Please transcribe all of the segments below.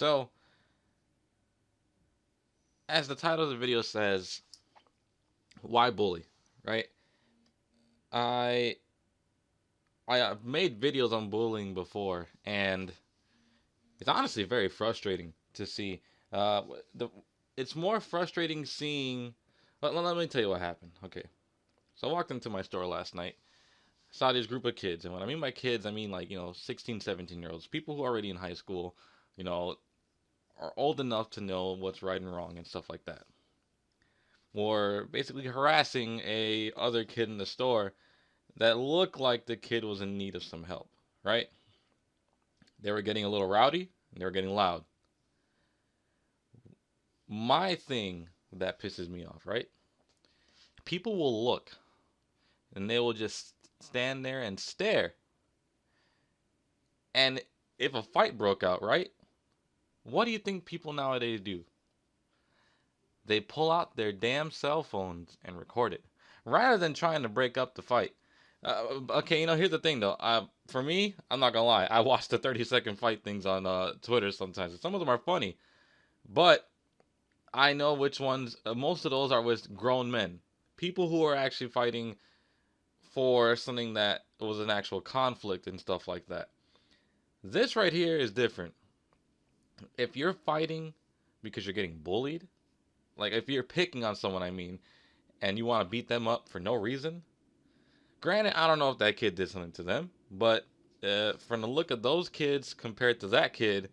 So, as the title of the video says, why bully, right? I I've made videos on bullying before, and it's honestly very frustrating to see. Uh, the it's more frustrating seeing. Let me tell you what happened. Okay, so I walked into my store last night. Saw this group of kids, and when I mean by kids, I mean like 16, 17 year olds, people who are already in high school, you know, are old enough to know what's right and wrong and stuff like that. Or basically harassing a other kid in the store that looked like the kid was in need of some help, right? They were getting a little rowdy, and they were getting loud. My thing that pisses me off, right? People will look and they will just stand there and stare. And if a fight broke out, right? What do you think people nowadays do? They pull out their damn cell phones and record it rather than trying to break up the fight. Okay, here's the thing though. For me, I'm not gonna lie. I watch the 30-second fight things on Twitter sometimes. Some of them are funny, but I know which ones. Most of those are with grown men, people who are actually fighting for something that was an actual conflict and stuff like that. This right here is different. If you're fighting because you're getting bullied, like if you're picking on someone, I mean, and you want to beat them up for no reason. Granted, I don't know if that kid did something to them, but from the look of those kids compared to that kid,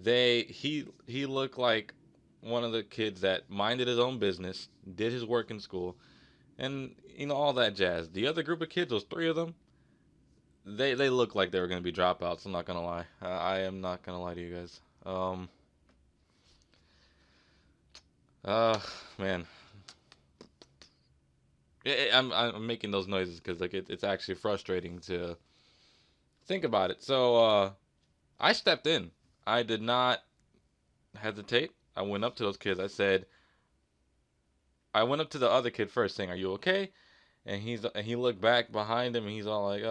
he looked like one of the kids that minded his own business, did his work in school, and all that jazz. The other group of kids, those three of them, they look like they were gonna be dropouts. I'm not gonna lie. I am not gonna lie to you guys. Uh, man, I'm making those noises because like it's actually frustrating to think about it. So I stepped in. I did not hesitate. I went up to those kids. I went up to the other kid first, saying, "Are you okay?" And he looked back behind him, and he's all like,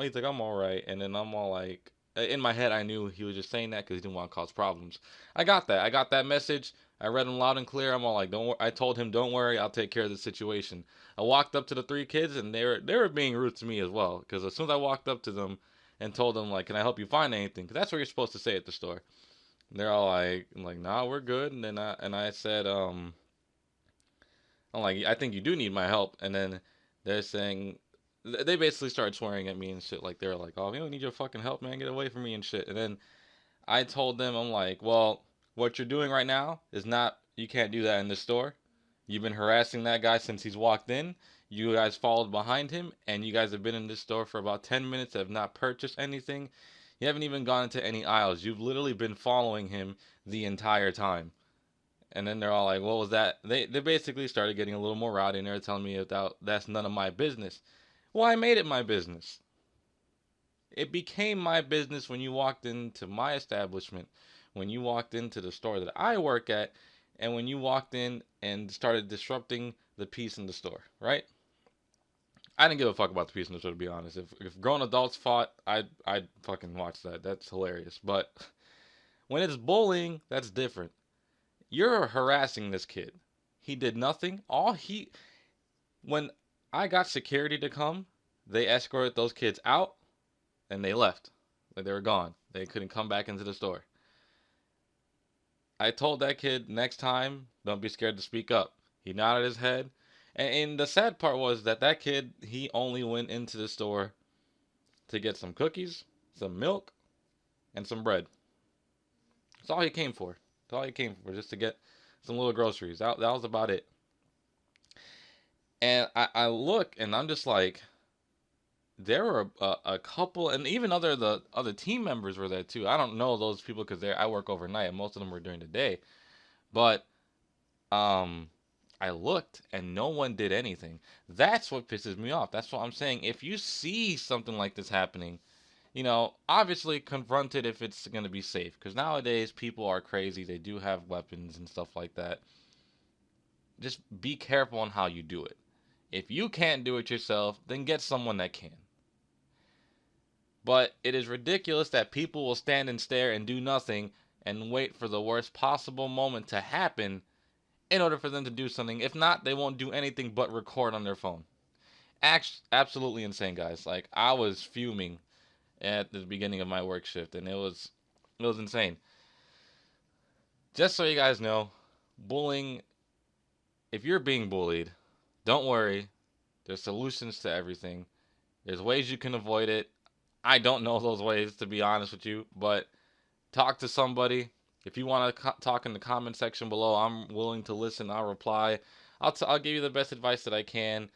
he's like, "I'm all right." And then I'm all like, in my head, I knew he was just saying that because he didn't want to cause problems. I got that. I got that message. I read him loud and clear. I'm all like, "Don't." I told him, "Don't worry, I'll take care of the situation." I walked up to the three kids, and they were being rude to me as well. Because as soon as I walked up to them and told them like, "Can I help you find anything?" Because that's what you're supposed to say at the store. They're all like, "Nah, we're good." And then I said, I'm like, "I think you do need my help." And then they're saying, they basically started swearing at me and shit. Like, they're like, "Oh, we don't need your fucking help, man. Get away from me," and shit. And then I told them, I'm like, "Well, what you're doing right now is not, you can't do that in the store. You've been harassing that guy since he's walked in. You guys followed behind him, and you guys have been in this store for about 10 minutes, have not purchased anything. You haven't even gone into any aisles. You've literally been following him the entire time." And then they're all like, "What was that?" They basically started getting a little more rowdy, and they're telling me that's none of my business. Well, I made it my business. It became my business when you walked into my establishment, when you walked into the store that I work at, and when you walked in and started disrupting the peace in the store, right? I didn't give a fuck about the peace in the store, to be honest. If grown adults fought, I'd fucking watch that. That's hilarious. But when it's bullying, that's different. You're harassing this kid. He did nothing. When I got security to come, they escorted those kids out and they left. Like, they were gone. They couldn't come back into the store. I told that kid, next time, don't be scared to speak up. He nodded his head. And the sad part was that kid, he only went into the store to get some cookies, some milk, and some bread. That's all he came for. That's all he came for, just to get some little groceries. That was about it. And I look, and I'm just like, there were a couple, and even the other team members were there too. I don't know those people because I work overnight, and most of them were during the day. But um, I looked, and no one did anything. That's what pisses me off. That's what I'm saying. If you see something like this happening, obviously confront it if it's gonna be safe. Because nowadays people are crazy. They do have weapons and stuff like that. Just be careful on how you do it. If you can't do it yourself, then get someone that can. But it is ridiculous that people will stand and stare and do nothing, and wait for the worst possible moment to happen in order for them to do something. If not, they won't do anything but record on their phone. Absolutely insane, guys. Like, I was fuming at the beginning of my work shift, and it was insane. Just so you guys know, bullying, if you're being bullied, don't worry. There's solutions to everything. There's ways you can avoid it. I don't know those ways, to be honest with you, but talk to somebody. If you want to talk in the comment section below, I'm willing to listen. I'll reply. I'll give you the best advice that I can.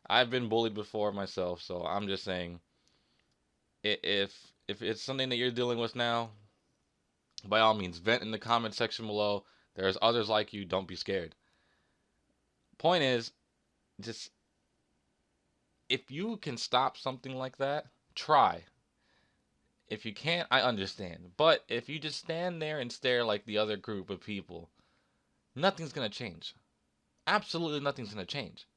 I've been bullied before myself, so I'm just saying, if it's something that you're dealing with now, by all means, vent in the comment section below. There's others like you. Don't be scared. Point is, just if you can stop something like that, try. If you can't, I understand. But if you just stand there and stare like the other group of people, nothing's going to change. Absolutely nothing's going to change.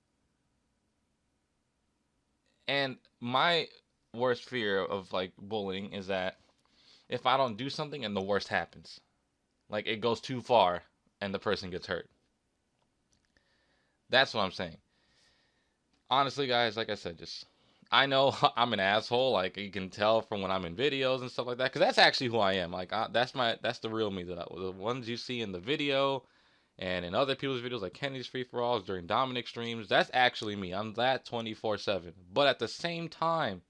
And my worst fear of like bullying is that if I don't do something and the worst happens, like it goes too far and the person gets hurt. That's what I'm saying. Honestly, guys, like I said, just I know I'm an asshole. Like you can tell from when I'm in videos and stuff like that, because that's actually who I am. Like that's the real me. The ones you see in the video and in other people's videos, like Kenny's free for alls during Dominic streams. That's actually me. I'm that 24/7. But at the same time,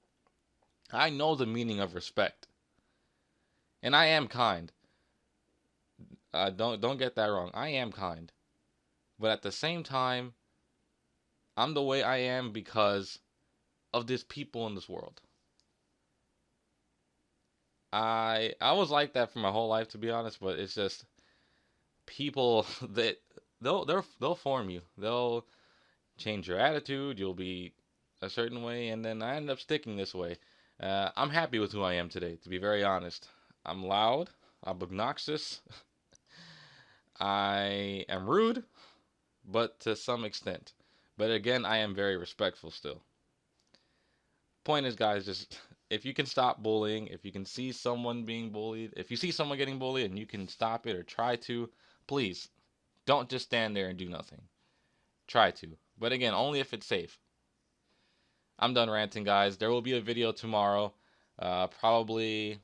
I know the meaning of respect, and I am kind. Don't get that wrong. I am kind, but at the same time, I'm the way I am because of these people in this world. I was like that for my whole life, to be honest, but it's just people that they'll form you. They'll change your attitude. You'll be a certain way, and then I end up sticking this way. I'm happy with who I am today, to be very honest. I'm loud. I'm obnoxious. I am rude, but to some extent. But again, I am very respectful still. Point is, guys, just if you can stop bullying, if you can see someone being bullied, if you see someone getting bullied and you can stop it or try to, please don't just stand there and do nothing. Try to. But again, only if it's safe. I'm done ranting, guys. There will be a video tomorrow. Probably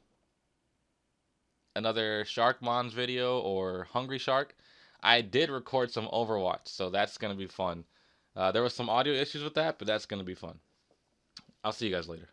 another Sharkmons video or Hungry Shark. I did record some Overwatch, so that's going to be fun. There was some audio issues with that, but that's going to be fun. I'll see you guys later.